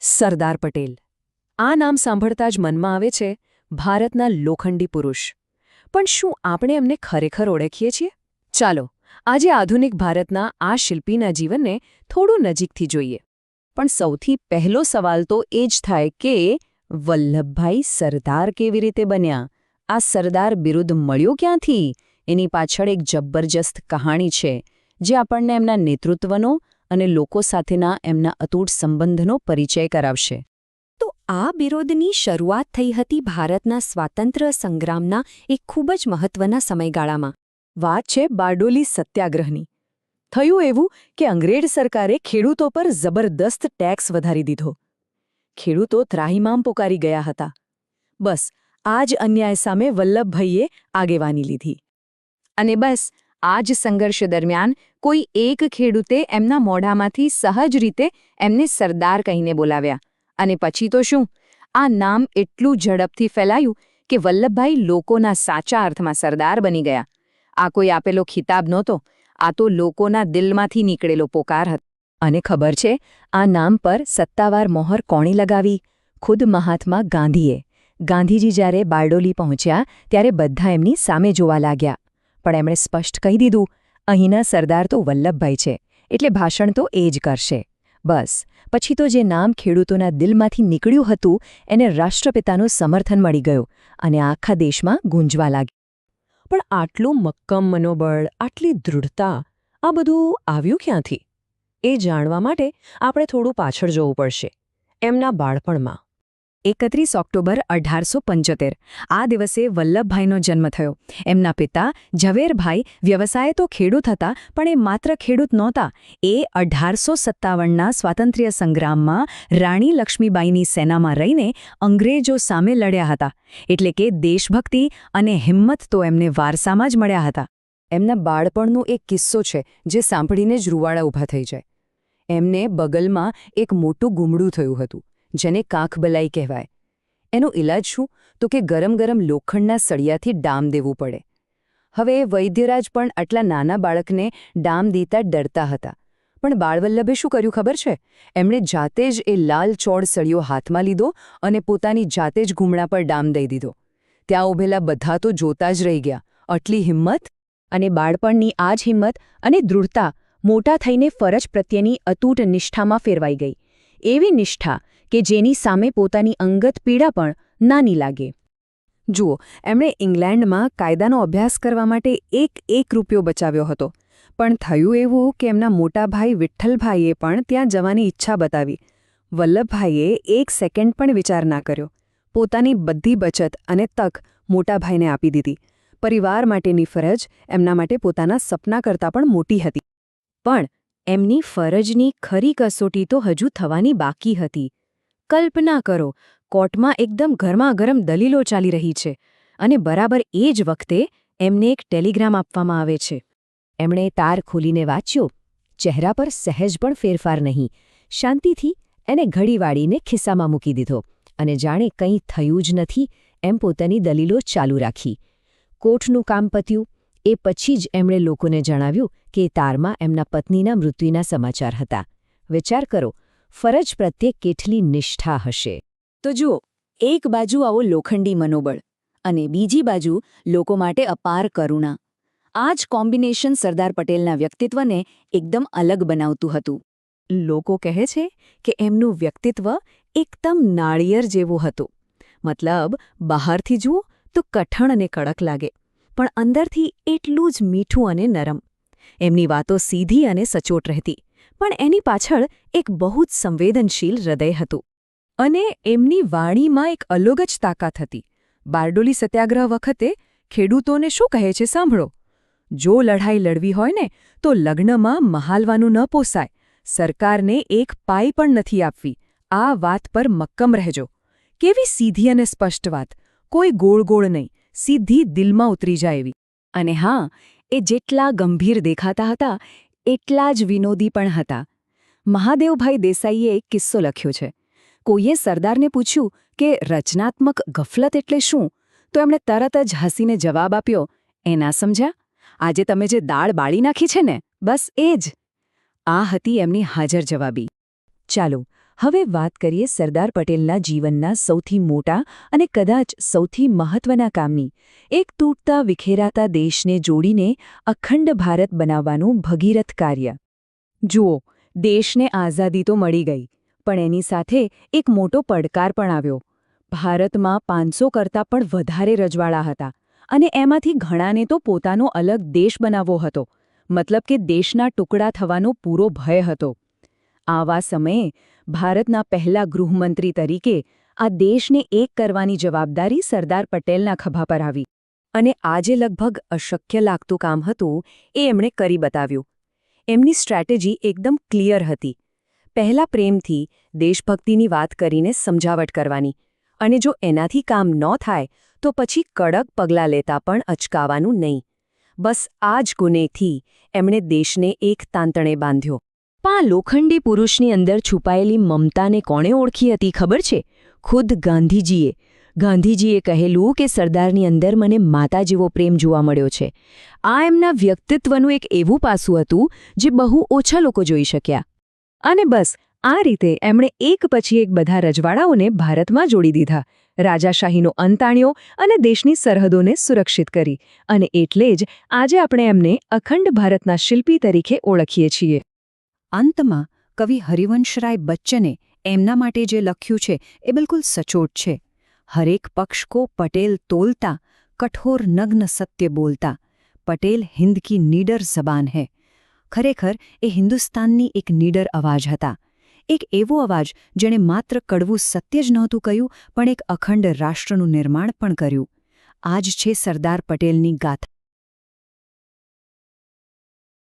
સરદાર પટેલ. આ નામ સાંભળતા જ મનમાં આવે છે ભારતના લોખંડી પુરુષ. પણ શું આપણે એમને ખરેખર ઓળખીએ છીએ? ચાલો આજે આધુનિક ભારતના આ શિલ્પીના જીવનને થોડું નજીકથી જોઈએ. પણ સૌથી પહેલો સવાલ તો એ જ થાય કે વલ્લભભાઈ સરદાર કેવી રીતે બન્યા? આ સરદાર બિરુદ મળ્યું ક્યાંથી? એની પાછળ એક જબરજસ્ત કહાણી છે જે આપણને એમના નેતૃત્વનો અને લોકો સાથેના એમના અતૂટ સંબંધનો પરિચય કરાવશે. તો આ બિરુદની શરૂઆત થઈ હતી ભારતના સ્વાતંત્ર્ય સંગ્રામના એક ખૂબ જ મહત્વના સમયગાળામાં. વાત છે બારડોલી સત્યાગ્રહની. થયું એવું કે અંગ્રેજ સરકારે ખેડૂતો પર જબરદસ્ત ટેક્સ વધારી દીધો. ખેડૂતો ત્રાહિમામ પોકારી ગયા હતા. બસ આ જ અન્યાય સામે વલ્લભભાઈએ આગેવાની લીધી. અને બસ આ જ સંઘર્ષ દરમિયાન કોઈ એક ખેડૂતે એમના મોઢામાંથી સહજ રીતે એમને સરદાર કહીને બોલાવ્યા. અને પછી તો શું, આ નામ એટલું ઝડપથી ફેલાયું કે વલ્લભભાઈ લોકોના સાચા અર્થમાં સરદાર બની ગયા. આ કોઈ આપેલો ખિતાબ નહોતો, આ તો લોકોના દિલમાંથી નીકળેલો પોકાર હતો. અને ખબર છે આ નામ પર સત્તાવાર મોહર કોણે લગાવી? ખુદ મહાત્મા ગાંધીએ. ગાંધીજી જ્યારે બારડોલી પહોંચ્યા ત્યારે બધા એમની સામે જોવા લાગ્યા. પણ એમણે સ્પષ્ટ કહી દીધું, અહીંના સરદાર તો વલ્લભભાઈ છે, એટલે ભાષણ તો એ જ કરશે. બસ પછી તો જે નામ ખેડૂતોના દિલમાંથી નીકળ્યું હતું એને રાષ્ટ્રપિતાનું સમર્થન મળી ગયું અને આખા દેશમાં ગુંજવા લાગ્યું. પણ આટલું મક્કમ મનોબળ, આટલી દૃઢતા, આ બધું આવ્યું ક્યાંથી? એ જાણવા માટે આપણે થોડું પાછળ જવું પડશે, એમના બાળપણમાં. 31 ઓક્ટોબર 1875 આ દિવસે વલ્લભભાઈનો જન્મ થયો. એમના પિતા ઝવેરભાઈ વ્યવસાયે તો ખેડૂત હતા, પણ એ માત્ર ખેડૂત નહોતા. એ 1857ના સ્વાતંત્ર્ય સંગ્રામમાં રાણી લક્ષ્મીબાઈની સેનામાં રહીને અંગ્રેજો સામે લડ્યા હતા. એટલે કે દેશભક્તિ અને હિંમત તો એમને વારસામાં જ મળ્યા હતા. એમના બાળપણનો એક કિસ્સો છે જે સાંભળીને જ રૂવાડા ઊભા થઈ જાય. એમને બગલમાં એક મોટું ગુમડું થયું હતું, જેને કાંખબલાઈ કહેવાય. એનો ઇલાજ શું? તો કે ગરમ ગરમ લોખંડના સળિયાથી ડામ દેવું પડે. હવે વૈદ્યરાજ પણ આટલા નાના બાળકને ડામ દેતા ડરતા હતા. પણ બાળવલ્લભે શું કર્યું ખબર છે? એમણે જાતે જ એ લાલ ચોળ સળિયો હાથમાં લીધો અને પોતાની જાતે જ ગુમડા પર ડામ દઈ દીધો. ત્યાં ઊભેલા બધા તો જોતા જ રહી ગયા. આટલી હિંમત! અને બાળપણની આ જ હિંમત અને દૃઢતા મોટા થઈને ફરજ પ્રત્યેની અતૂટ નિષ્ઠામાં ફેરવાઈ ગઈ. એવી નિષ્ઠા કે જેની સામે પોતાની અંગત પીડા પણ નાની લાગે. જુઓ, એમણે ઇંગ્લેન્ડમાં કાયદાનો અભ્યાસ કરવા માટે એક રૂપિયો બચાવ્યો હતો. પણ થયું એવું કે એમના મોટા ભાઈ વિઠ્ઠલભાઈએ પણ ત્યાં જવાની ઈચ્છા બતાવી. વલ્લભભાઈએ એક સેકન્ડ પણ વિચાર ના કર્યો. પોતાની બધી બચત અને તક મોટાભાઈને આપી દીધી. પરિવાર માટેની ફરજ એમના માટે પોતાના સપના કરતાં પણ મોટી હતી. પણ એમની ફરજની ખરી કસોટી તો હજુ થવાની બાકી હતી. કલ્પના કરો, કોર્ટમાં એકદમ ગરમાગરમ દલીલો ચાલી રહી છે અને બરાબર એ જ વખતે એમને એક ટેલિગ્રામ આપવામાં આવે છે. એમણે તાર ખોલીને વાંચ્યો. ચહેરા પર સહેજ પણ ફેરફાર નહીં. શાંતિથી એને ઘડી વાળીને ખિસ્સામાં મૂકી દીધો અને જાણે કંઈ થયું જ નથી એમ પોતાની દલીલો ચાલુ રાખી. કોર્ટનું કામ પત્યું એ પછી જ એમણે લોકોને જણાવ્યું કે તારમાં એમના પત્નીના મૃત્યુના સમાચાર હતા. વિચાર કરો, ફરજ પ્રત્યે કેટલી નિષ્ઠા હશે. તો જુઓ, એક બાજુ આવો લોખંડી મનોબળ અને બીજી બાજુ લોકો માટે અપાર કરુણા. આ જ કોમ્બિનેશન સરદાર પટેલના વ્યક્તિત્વને એકદમ અલગ બનાવતું હતું. લોકો કહે છે કે એમનું વ્યક્તિત્વ એકદમ નાળિયેર જેવું હતું. મતલબ બહારથી જુઓ તો કઠણ અને કડક લાગે, પણ અંદરથી એટલું જ મીઠું અને નરમ. એમની વાતો સીધી અને સચોટ રહેતી, પણ એની પાછળ એક બહુ જ સંવેદનશીલ હૃદય હતું. અને એમની વાણીમાં એક અલગ જ તાકાત હતી. બારડોલી સત્યાગ્રહ વખતે ખેડૂતોને શું કહે છે સાંભળો. જો લડાઈ લડવી હોય ને તો લગ્નમાં મહાલવાનું ન પોસાય. સરકારને એક પાઈ પણ નથી આપવી. આ વાત પર મક્કમ રહેજો. કેવી સીધી અને સ્પષ્ટ વાત! કોઈ ગોળ ગોળ નહીં, સીધી દિલમાં ઉતરી જાય એવી. અને હા, એ જેટલા ગંભીર દેખાતા હતા એટલા જ વિનોદી પણ હતા. મહાદેવભાઈ દેસાઈએ એક કિસ્સો લખ્યો છે. કોઈએ સરદારને પૂછ્યું કે રચનાત્મક ગફલત એટલે શું? તો એમણે તરત જ હસીને જવાબ આપ્યો, એ ના સમજ્યા? આજે તમે જે દાળ બાળી નાખી છે ને, બસ એ જ. આ હતી એમની હાજર જવાબી. ચાલો હવે વાત કરીએ સરદાર પટેલના જીવનના સૌથી મોટા અને કદાચ સૌથી મહત્વના કામની, એક તૂટતા વિખેરાતા દેશને જોડીને અખંડ ભારત બનાવવાનું ભગીરથ કાર્ય. જુઓ, દેશને આઝાદી તો મળી ગઈ, પણ એની સાથે એક મોટો પડકાર પણ આવ્યો. ભારતમાં 500 કરતાં પણ વધારે રજવાડા હતા, અને એમાંથી ઘણાને તો પોતાનો અલગ દેશ બનાવવો હતો, મતલબ કે દેશના ટુકડા થવાનો પૂરો ભય હતો. આવા સમયે ભારતના પહેલા ગૃહમંત્રી તરીકે આ દેશને એક કરવાની જવાબદારી સરદાર પટેલના ખભા પર આવી. અને આ જે લગભગ અશક્ય લાગતું કામ હતું, એ એમણે કરી બતાવ્યું. એમની સ્ટ્રેટેજી એકદમ ક્લિયર હતી. પહેલા પ્રેમથી, દેશભક્તિની વાત કરીને સમજાવટ કરવાની, અને જો એનાથી કામ ન થાય તો પછી કડક પગલાં લેતા પણ અચકાવાનું નહીં. બસ આ જ ગુનેથી એમણે દેશને એક તાંતણે બાંધ્યો. પણ આ લોખંડી પુરુષની અંદર છુપાયેલી મમતાને કોણે ઓળખી હતી ખબર છે? ખુદ ગાંધીજીએ. ગાંધીજીએ કહેલું કે સરદારની અંદર મને માતા જેવો પ્રેમ જોવા મળ્યો છે. આ એમના વ્યક્તિત્વનું એક એવું પાસું હતું જે બહુ ઓછા લોકો જોઈ શક્યા. અને બસ આ રીતે એમણે એક પછી એક બધા રજવાડાઓને ભારતમાં જોડી દીધા, રાજાશાહીનો અંત આણ્યો અને દેશની સરહદોને સુરક્ષિત કરી. અને એટલે જ આજે આપણે એમને અખંડ ભારતના શિલ્પી તરીકે ઓળખીએ છીએ. અંતમાં કવિ હરિવંશરાય બચ્ચને એમના માટે જે લખ્યું છે એ બિલકુલ સચોટ છે. હરેક પક્ષ કો પટેલ તોલતા, કઠોર નગ્ન સત્ય બોલતા, પટેલ હિન્દ કી નીડર જબાન હૈ. ખરેખર એ હિન્દુસ્તાનની એક નીડર અવાજ હતા. એક એવો અવાજ જેણે માત્ર કડવું સત્ય જ નહોતું કહ્યું, પણ એક અખંડ રાષ્ટ્રનું નિર્માણ પણ કર્યું. આ જ છે સરદાર પટેલની ગાથા.